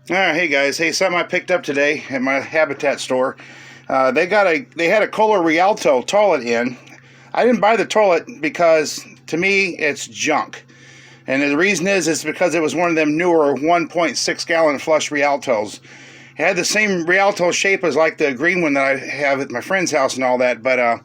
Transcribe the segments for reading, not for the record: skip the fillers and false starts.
Hey guys, hey, something I picked up today at my Habitat store. They had a Kohler Rialto toilet in. I didn't buy the toilet because to me it's junk, and the reason is because it was one of them newer 1.6 gallon flush Rialtos. It had the same Rialto shape as like the green one that I have at my friend's house and all that, but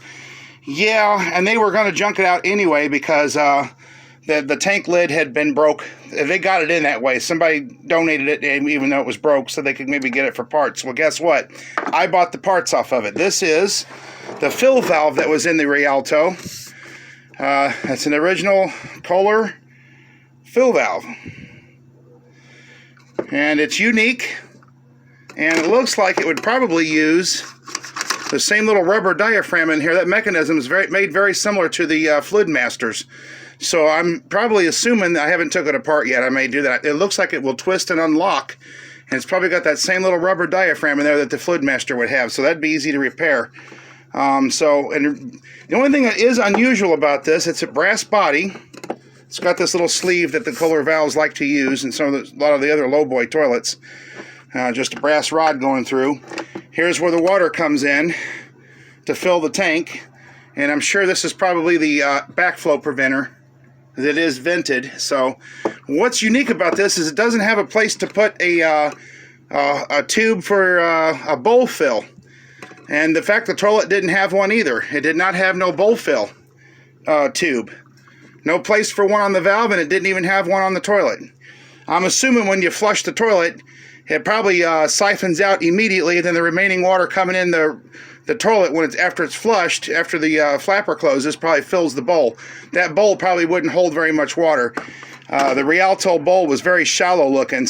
yeah, and they were going to junk it out anyway because the tank lid had been broke. They got it in that way. Somebody donated it even though it was broke so they could maybe get it for parts. Well, guess what? I bought the parts off of it. This is the fill valve that was in the Rialto. It's an original Kohler fill valve. And it's unique. And it looks like it would probably use the same little rubber diaphragm in here. That mechanism is made very similar to the Fluidmaster's. So I'm probably assuming that I haven't took it apart yet. I may do that. It looks like it will twist and unlock, and it's probably got that same little rubber diaphragm in there that the Fluidmaster would have. So that'd be easy to repair. And the only thing that is unusual about this, it's a brass body. It's got this little sleeve that the Kohler valves like to use, and a lot of the other lowboy toilets. Just a brass rod going through. Here's where the water comes in to fill the tank, and I'm sure this is probably the backflow preventer that is vented. So what's unique about this is it doesn't have a place to put a tube for a bowl fill, and the fact the toilet didn't have one either. It did not have no bowl fill tube, no place for one on the valve, and it didn't even have one on the toilet. I'm assuming when you flush the toilet, it probably siphons out immediately, and then the remaining water coming in the toilet after it's flushed, after the flapper closes, probably fills the bowl. That bowl probably wouldn't hold very much water. The Rialto bowl was very shallow looking,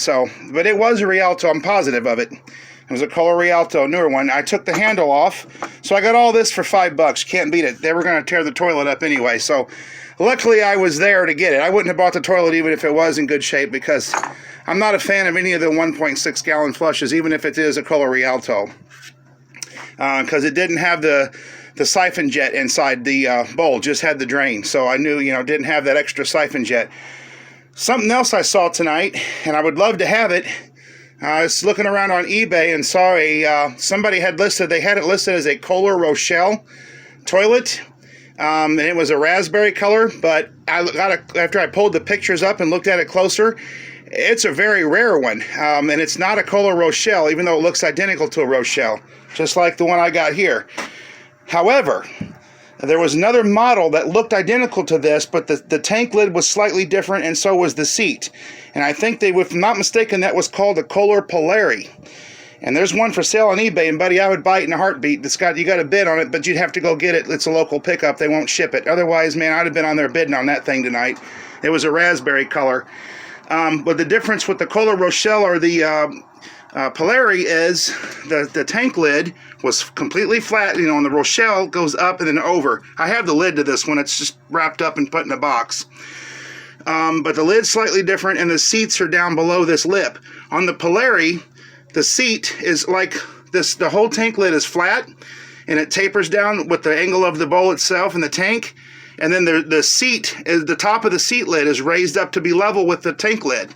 but it was a Rialto. I'm positive of it. It was a Kohler Rialto, newer one. I took the handle off, so I got all this for $5. Can't beat it. They were going to tear the toilet up anyway, so luckily I was there to get it. I wouldn't have bought the toilet even if it was in good shape, because I'm not a fan of any of the 1.6 gallon flushes, even if it is a Kohler Rialto. Because it didn't have the siphon jet inside the bowl, just had the drain. So I knew, didn't have that extra siphon jet. Something else I saw tonight, and I would love to have it. I was looking around on eBay and saw somebody had it listed as a Kohler Rochelle toilet. And it was a raspberry color, but after I pulled the pictures up and looked at it closer, it's a very rare one. And it's not a Kohler Rochelle, even though it looks identical to a Rochelle, just like the one I got here. However, there was another model that looked identical to this, but the tank lid was slightly different, and so was the seat. And I think if I'm not mistaken, that was called a Kohler Polari. And there's one for sale on eBay, and buddy, I would buy it in a heartbeat. You got a bid on it, but you'd have to go get it. It's a local pickup. They won't ship it. Otherwise, man, I'd have been on there bidding on that thing tonight. It was a raspberry color. But the difference with the Kohler Rochelle or the Polari is the tank lid was completely flat, and the Rochelle goes up and then over. I have the lid to this one. It's just wrapped up and put in a box. But the lid's slightly different, and the seats are down below this lip. On the Polari, the seat is like this. The whole tank lid is flat, and it tapers down with the angle of the bowl itself and the tank. And then the top of the seat lid is raised up to be level with the tank lid.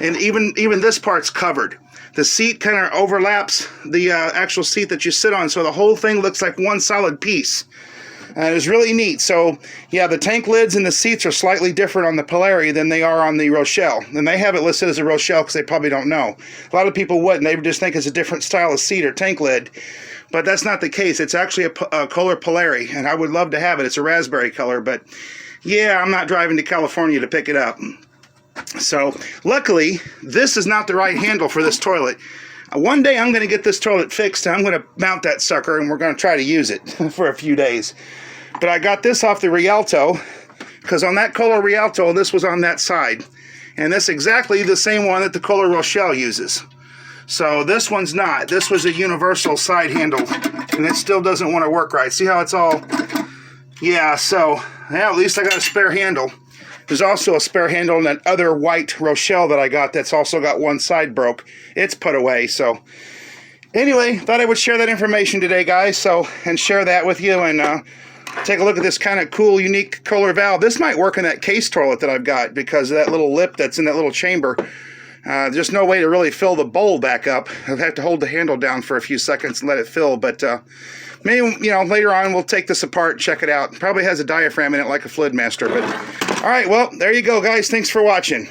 And even this part's covered. The seat kind of overlaps the actual seat that you sit on, so the whole thing looks like one solid piece. And it's really neat. So, yeah, the tank lids and the seats are slightly different on the Polari than they are on the Rochelle. And they have it listed as a Rochelle because they probably don't know. A lot of people wouldn't. They would just think it's a different style of seat or tank lid. But that's not the case. It's actually a Kohler Polari, and I would love to have it. It's a raspberry color, but yeah, I'm not driving to California to pick it up. So, luckily, this is not the right handle for this toilet. One day I'm going to get this toilet fixed, and I'm going to mount that sucker, and we're going to try to use it for a few days. But I got this off the Rialto, because on that Kohler Rialto, this was on that side. And that's exactly the same one that the Kohler Rochelle uses. So this one's not. This was a universal side handle, and it still doesn't want to work right. See how it's all... Yeah, so, yeah, at least I got a spare handle. There's also a spare handle in that other white Rochelle that I got that's also got one side broke. It's put away, so... Anyway, thought I would share that information today, guys, and share that with you, and take a look at this kind of cool, unique Kohler valve. This might work in that case toilet that I've got because of that little lip that's in that little chamber. Just no way to really fill the bowl back up. I'll have to hold the handle down for a few seconds and let it fill, but maybe, you know, later on we'll take this apart, check it out. Probably has a diaphragm in it like a Floodmaster, but all right, well, there you go, guys. Thanks for watching.